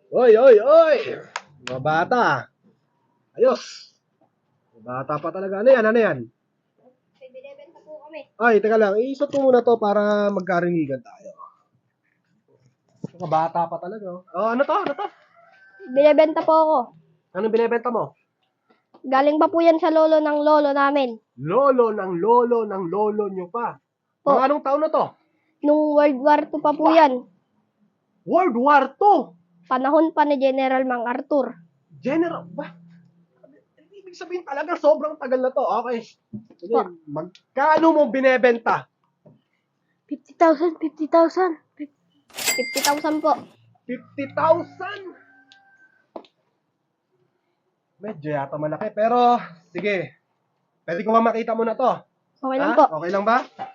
Oy, oy, oy! Mga bata. Ayos. Mga bata pa talaga. Ano yan? Ano yan? May binibenta po kami. Ay, teka lang. Iisot mo muna to para magkarinigan tayo. Mga bata pa talaga. Oh, ano to? Ano to? Binibenta po ako. Anong binibenta mo? Galing pa po yan sa lolo ng lolo namin. Lolo ng lolo nyo pa. Po. Mga anong taon na to? Nung World War II pa po yan. World War II. Panahon pa ni General Mang Arthur. General, ba? Ibig sabihin talaga sobrang tagal na to. Okay. Sige, Po. magkano mo binebenta? 50,000, 50,000. 50,000 po. 50,000? Medyo yata malaki, pero sige. Pwede ko ba makita mo na to? Okay lang Ha? po. Okay lang ba? Okay.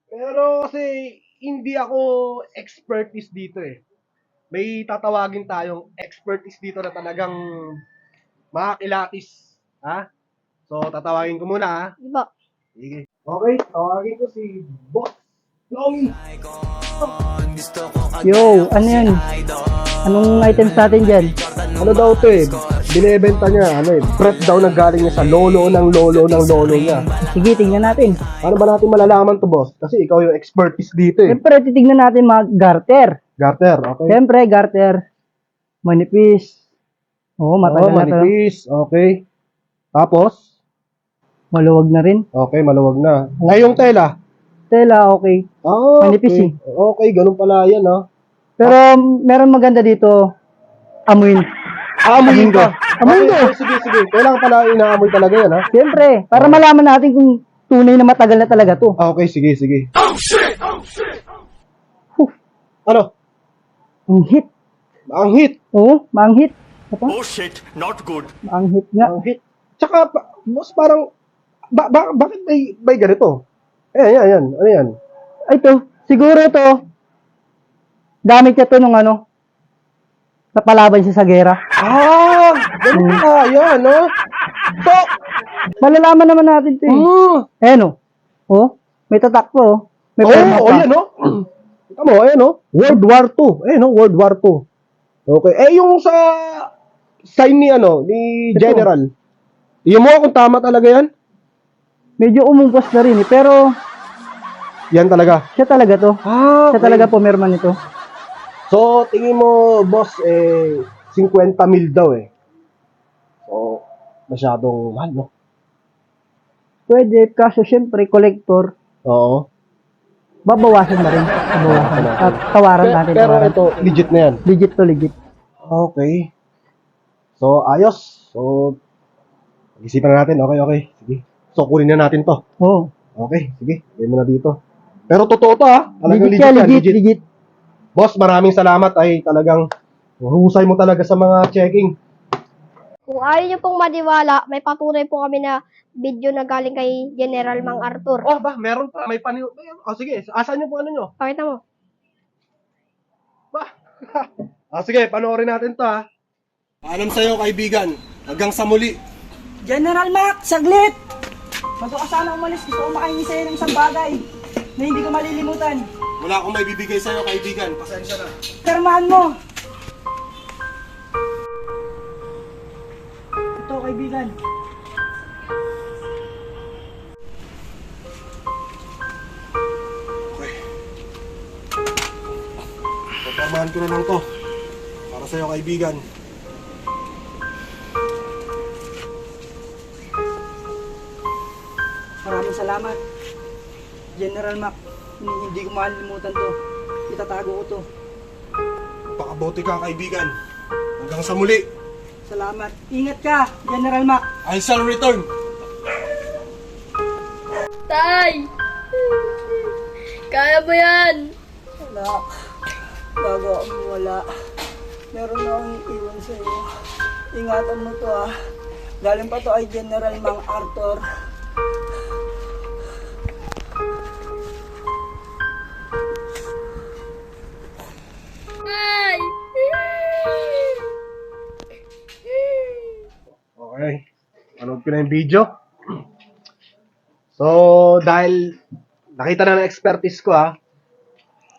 Pero kasi hindi ako expertise dito eh. May tatawagin tayong expertise dito na talagang makakilatis. Ha? So, tatawagin ko muna ha. Di ba? Sige. Okay, tawagin ko si Boss Long. Yo, ano yan? Anong items natin dyan? Ano daw to eh? Binebenta niya, ano eh, prep daw na galing niya sa lolo ng lolo ng lolo niya. Sige, tingnan natin. Paano ba natin malalaman to, boss? Kasi ikaw yung expertise dito eh. Siyempre, titignan natin mga garter. Garter, okay? Siyempre, garter. Manipis. Oo, matagal na to. manipis, okay. Tapos, Maluwag na rin. okay, maluwag na. Ngayong tela. Tela, okay. Ah, Manipis okay. eh. Okay, ganun pala yan, ah. Pero, meron maganda dito. Amuin. Amoyin Amingo. ka. Amingo. Okay, sige, sige. Kailangan pala inaamoy talaga yan, ha? Siyempre, para malaman natin kung tunay na matagal na talaga to. Ah, okay, sige, sige. Huh, Ano? ang hit. Ang hit. Oo, maanghit. Apa? Oh shit, not good. Maanghit nga. Ang hit. Tsaka, boss, parang, bakit may ganito? Ayan. Ano yan? Ay, to. Siguro to. Gamit niya to nung ano. Napalaban siya sa gera. Ah, ganun pala yan, no? So, Malalaman naman natin to eh. Ayan o. Oh, may tatak po oh. May perma pa. yan, no? Tama mo, ayan, no? World War II. Ayan, no? World War II. Okay. Yung sa sign ni, ni Ito. General. Yung mo kung tama talaga yan? Medyo umumpos na rin eh. Pero, Yan talaga. siya talaga to. Ah, Siya talaga pumirma nito. So, tingin mo, boss, 50 mil daw eh. So, masyadong mahal, no? Pwede, kaso syempre, collector, Oo. babawasan na rin. Babawasan. At tawaran natin. Pero Tawaran. ito, legit na yan. Legit to legit. Okay. So, ayos. So, pag-isipan na natin. Okay. Sige. So, kunin na natin to. Oo. Okay, sige. Gawin mo na dito. Pero totoo to, ha? Talagang Legit yan, yan, legit. Boss, maraming salamat. Ay, talagang husay mo talaga sa mga checking. Kung ayaw niyo pong maniwala, may patunay po kami na video na galing kay General Mang Arthur. Oh, ba? Meron pa. May panil... Oh, sige. Asan yung ano nyo? Pakita mo. Ba? Sige. Panoorin natin to, ha? Paalam sa'yo, kaibigan. Hanggang sa muli. General Mac, saglit! Bago ka sana umalis, gusto ko makahingi sa'yo ng isang bagay na hindi ko malilimutan. Wala akong may bibigay sa'yo, kaibigan. Pasensya na. Pirmahan mo! Ito, kaibigan. Okay. Paparmahan ko na lang to. Para sa'yo, kaibigan. Maraming salamat. General Mac, hindi ko malilimutan to. Itatago ko to. Pakabuti ka, kaibigan. Hanggang sa muli. Salamat. Ingat ka, General Mac. I shall return. Tay! Kaya ba yan? Wala. Bago ako wala. Meron na akong iwan sa iyo. Ingatan mo to ah. Galing pa to ay General Mang Arthur. Tay! Okay. Panood ko na yung video. So, dahil nakita na ng expertise ko,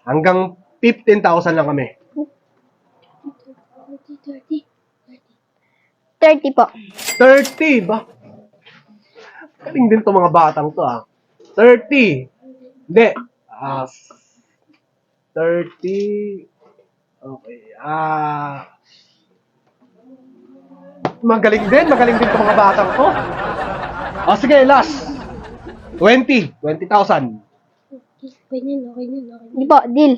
Hanggang 15,000 lang kami. 30 po. 30 ba? Galing din to mga batang to, ah. 30. Hindi. 30. Okay. Magaling din to mga batang to. Sige, last. 20,000. Hindi po, deal.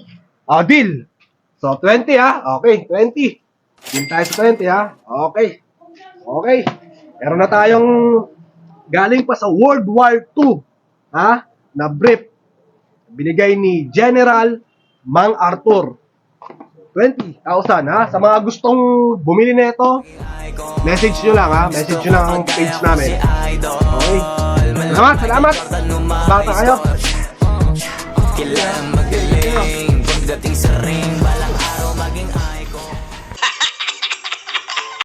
Deal. So, 20, Okay, 20. Deal tayo sa 20, Okay. Okay. Meron na tayong galing pa sa World War II, na brief. Binigay ni General Mang Arthur. 20,000, Sa mga gustong bumili nito, message nyo lang, Message nyo lang ang page namin. Okay. Salamat. Bata kayo. Kailangan